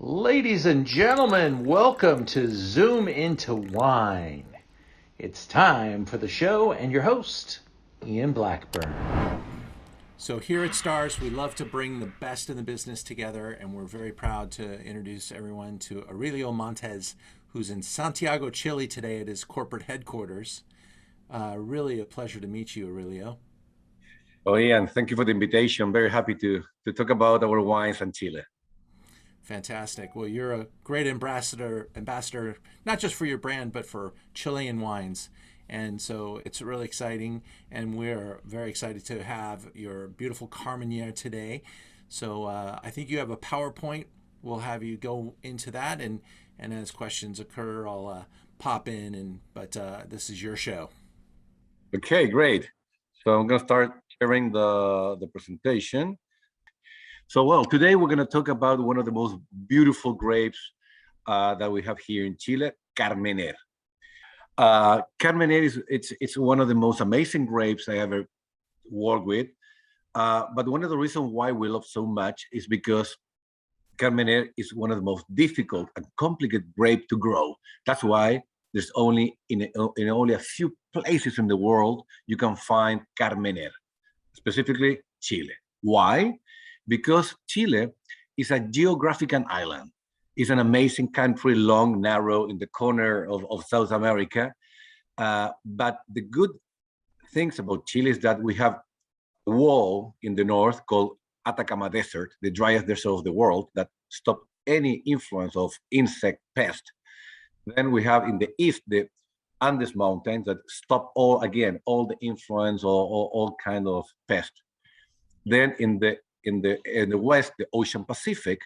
Ladies and gentlemen, welcome to Zoom Into Wine. It's time for the show and your host, Ian Blackburn. So here at Stars, we love to bring the best in the business together, and we're very proud to introduce everyone to Aurelio Montes, who's in Santiago, Chile today at his corporate headquarters. Really a pleasure to meet you, Aurelio. Oh, Ian, thank you for the invitation. Very happy to talk about our wines and Chile. Fantastic. Well, you're a great ambassador, not just for your brand, but for Chilean wines. And so it's really exciting. And we're very excited to have your beautiful Carmenere today. So I think you have a PowerPoint. We'll have you go into that. And as questions occur, I'll pop in. But this is your show. Okay, great. So I'm going to start sharing the presentation. So, well, today we're going to talk about one of the most beautiful grapes that we have here in Chile, Carmenere. Carmenere it's one of the most amazing grapes I ever worked with. But one of the reasons why we love so much is because Carmenere is one of the most difficult and complicated grape to grow. That's why there's only in only a few places in the world you can find Carmenere, specifically Chile. Why? Because Chile is a geographical island. It's an amazing country, long, narrow, in the corner of South America. But the good things about Chile is that we have a wall in the north called Atacama Desert, the driest desert of the world, that stop any influence of insect pest. Then we have in the east the Andes Mountains that stop all the influence or all kind of pest. Then in the west, the Ocean Pacific,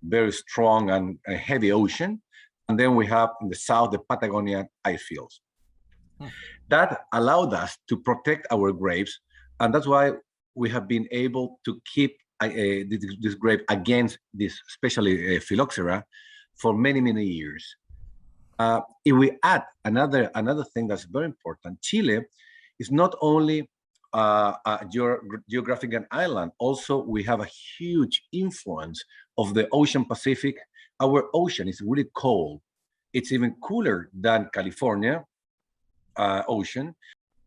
very strong and heavy ocean. And then we have in the south, the Patagonian ice fields. That allowed us to protect our grapes. And that's why we have been able to keep this grape against this, especially phylloxera, for many, many years. If we add another thing that's very important, Chile is not only a geographical island. Also, we have a huge influence of the Ocean Pacific. Our ocean is really cold. It's even cooler than California ocean.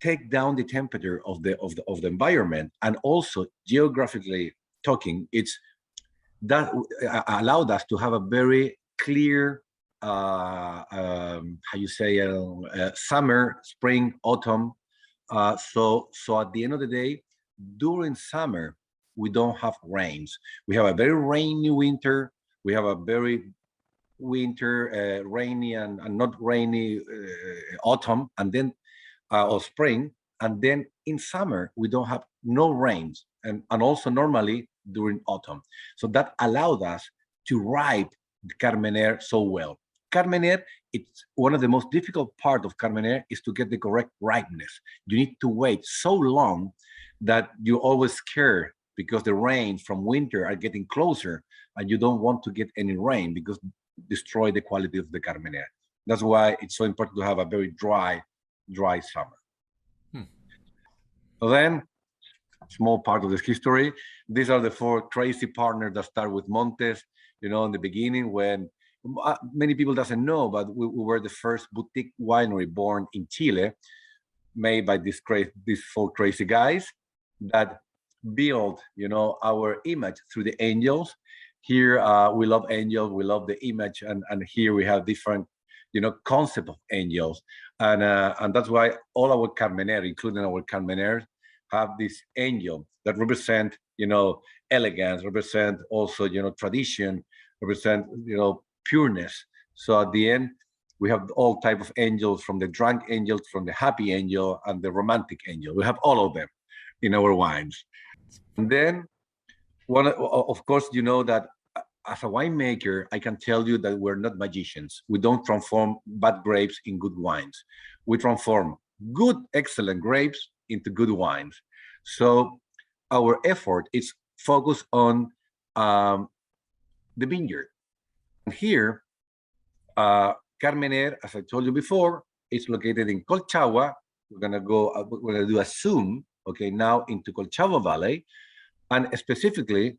Take down the temperature of the environment, and also geographically talking, it's that allowed us to have a very clear summer, spring, autumn. So at the end of the day, during summer, we don't have rains. We have a very rainy winter. We have a very rainy and not rainy autumn, and then or spring. And then in summer, we don't have no rains, and also normally during autumn. So that allowed us to ripe the Carmenere so well. Carmenere, it's one of the most difficult part of Carmenere is to get the correct ripeness. You need to wait so long that you're always scared because the rain from winter are getting closer, and you don't want to get any rain because destroy the quality of the Carmenere. That's why it's so important to have a very dry summer. So then, small part of this history. These are the four crazy partners that start with Montes. In the beginning, when many people doesn't know, but we were the first boutique winery born in Chile, made by these four crazy guys that build, our image through the angels. Here, we love angels, we love the image, and here we have different, concept of angels, and that's why all our Carmenere, including our Carmenere, have this angel that represent, elegance, represent also, tradition, represent, pureness. So at the end, we have all type of angels, from the drunk angel, from the happy angel, and the romantic angel. We have all of them in our wines. And then, of course, that as a winemaker, I can tell you that we're not magicians. We don't transform bad grapes in good wines. We transform good, excellent grapes into good wines. So our effort is focused on the vineyard. And here, Carmenere, as I told you before, it's located in Colchagua. We're gonna do a zoom, okay, now into Colchagua Valley, and specifically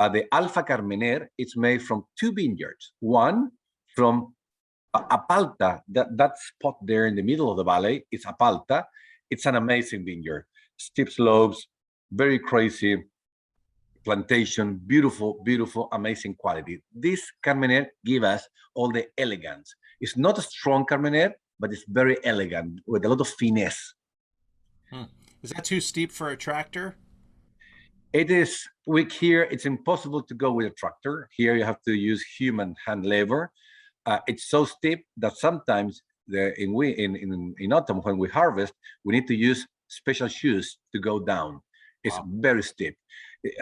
The Alfa Carmener, it's made from two vineyards. One from Apalta, that spot there in the middle of the valley, is Apalta. It's an amazing vineyard. Steep slopes, very crazy plantation, beautiful, beautiful, amazing quality. This Carmener give us all the elegance. It's not a strong Carmener, but it's very elegant with a lot of finesse. Hmm. Is that too steep for a tractor? It is weak here. It's impossible to go with a tractor. Here you have to use human hand labor. It's so steep that sometimes in autumn when we harvest, we need to use special shoes to go down. It's Wow. very steep.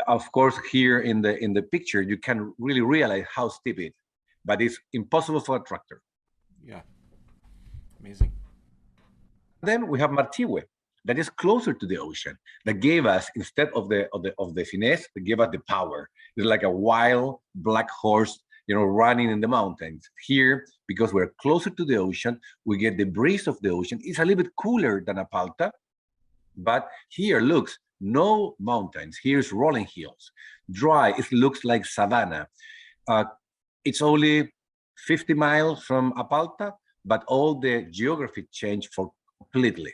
Of course, here in the picture, you can really realize how steep it, but it's impossible for a tractor. Yeah. Amazing. Then we have Martiwe, that is closer to the ocean, that gave us instead of the finesse, that gave us the power. It's like a wild black horse, running in the mountains. Here, because we're closer to the ocean, we get the breeze of the ocean. It's a little bit cooler than Apalta, but here looks no mountains. Here's rolling hills, dry. It looks like savanna. Uh, it's only 50 miles from Apalta, but all the geography changed for completely.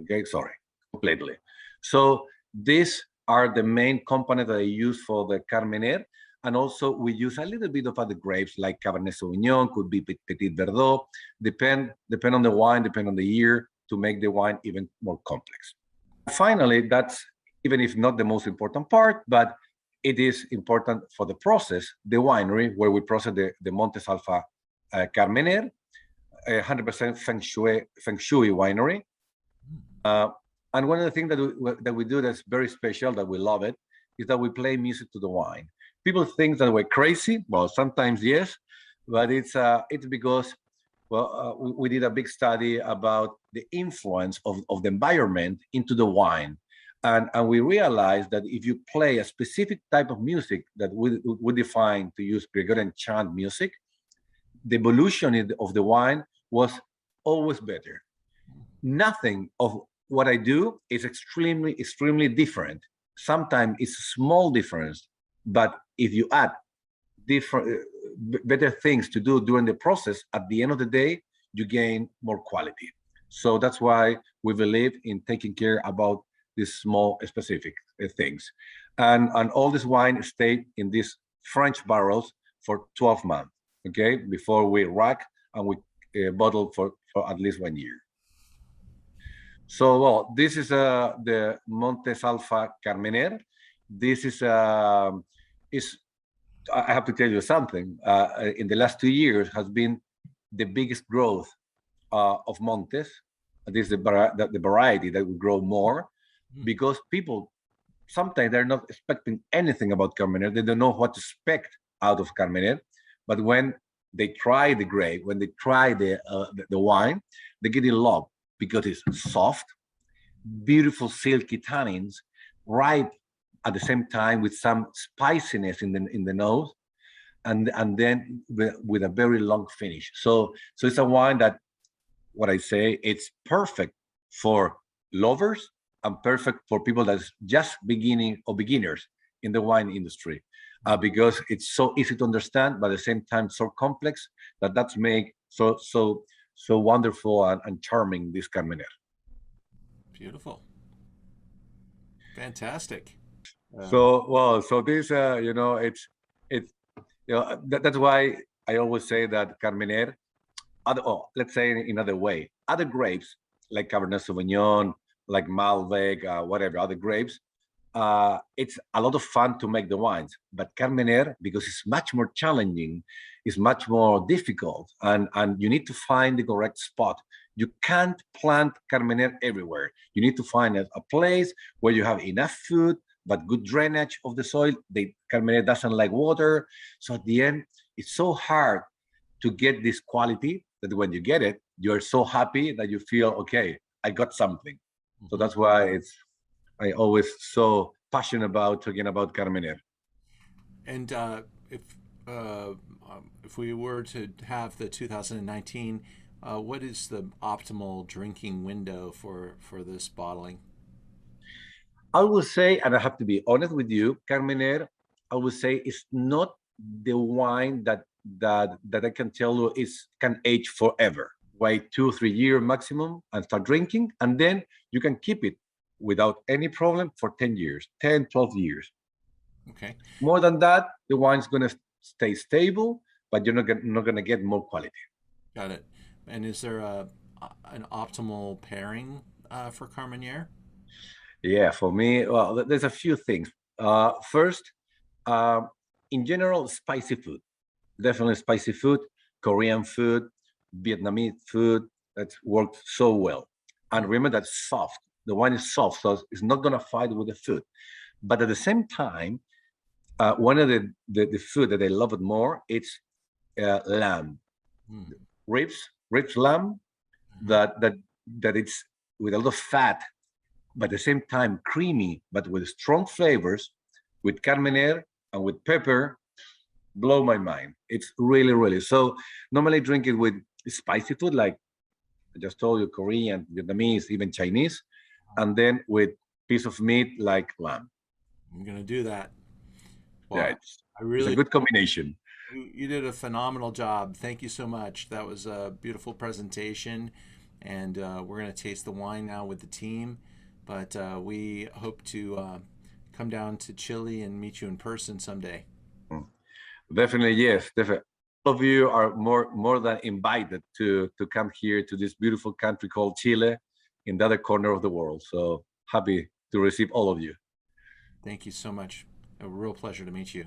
Okay, sorry, completely. So these are the main components that I use for the Carmener. And also we use a little bit of other grapes like Cabernet Sauvignon, could be Petit Verdot, depend on the wine, depend on the year to make the wine even more complex. Finally, that's even if not the most important part, but it is important for the process, the winery where we process the Montes Alpha Carmener, 100% Feng Shui winery. And one of the things that we do that's very special, that we love it, is that we play music to the wine. People think that we're crazy. Well, sometimes yes, but it's because we did a big study about the influence of the environment into the wine. And we realized that if you play a specific type of music that we define to use Gregorian chant music, the evolution of the wine was always better. Nothing of what I do is extremely different. Sometimes it's a small difference, but if you add different, better things to do during the process, at the end of the day, you gain more quality. So that's why we believe in taking care about these small specific things. And all this wine stayed in these French barrels for 12 months, okay, before we rack and we bottle for at least 1 year. So, well, this is the Montes Alpha Carmener. This is I have to tell you something. In the last 2 years, has been the biggest growth of Montes. This is the variety that will grow more because people sometimes they're not expecting anything about Carmener. They don't know what to expect out of Carmener. But when they try the grape, when they try the wine, they get in love because it's soft, beautiful silky tannins, ripe at the same time with some spiciness in the nose, and then with a very long finish. So it's a wine that what I say it's perfect for lovers and perfect for people that's just beginning or beginners in the wine industry because it's so easy to understand, but at the same time so complex that's make so wonderful and charming this Carmener. Beautiful. Fantastic. So this it's that's why I always say that Carmener let's say in another way, other grapes like Cabernet Sauvignon, like Malbec, whatever other grapes, it's a lot of fun to make the wines. But Carmener, because it's much more challenging, is much more difficult, and you need to find the correct spot. You can't plant Carmener everywhere. You need to find a place where you have enough food, but good drainage of the soil. The Carmener doesn't like water, so at the end, it's so hard to get this quality that when you get it, you're so happy that you feel okay. I got something. So that's why I always so passionate about talking about Carmener. And uh, if we were to have the 2019, what is the optimal drinking window for this bottling? I will say, and I have to be honest with you, Carmener I would say it's not the wine that I can tell you is can age forever. Wait 2 or 3 years maximum and start drinking, and then you can keep it without any problem for 10 years, 10, 12 years. Okay. More than that, the wine's gonna stay stable, but you're not gonna get more quality. Got it. And is there an optimal pairing for Carmenere? Yeah, for me, well, there's a few things. First, uh, in general, spicy food. Definitely spicy food, Korean food, Vietnamese food. That worked so well. And remember that soft. The wine is soft, so it's not gonna fight with the food. But at the same time, one of the food that I love it more, it's lamb, Mm. ribs lamb. Mhm. That it's with a lot of fat, but at the same time creamy, but with strong flavors, with Carmener and with pepper, blow my mind. It's really, really. So normally drink it with spicy food, like I just told you, Korean, Vietnamese, even Chinese, and then with piece of meat like lamb. I'm gonna do that. Yeah, Well, I it's a really good combination. you did a phenomenal job. Thank you so much. That was a beautiful presentation, and we're gonna taste the wine now with the team. But we hope to come down to Chile and meet you in person someday. Mm. Definitely, yes, definitely. All of you are more than invited to come here to this beautiful country called Chile, in the other corner of the world. So happy to receive all of you. Thank you so much. A real pleasure to meet you.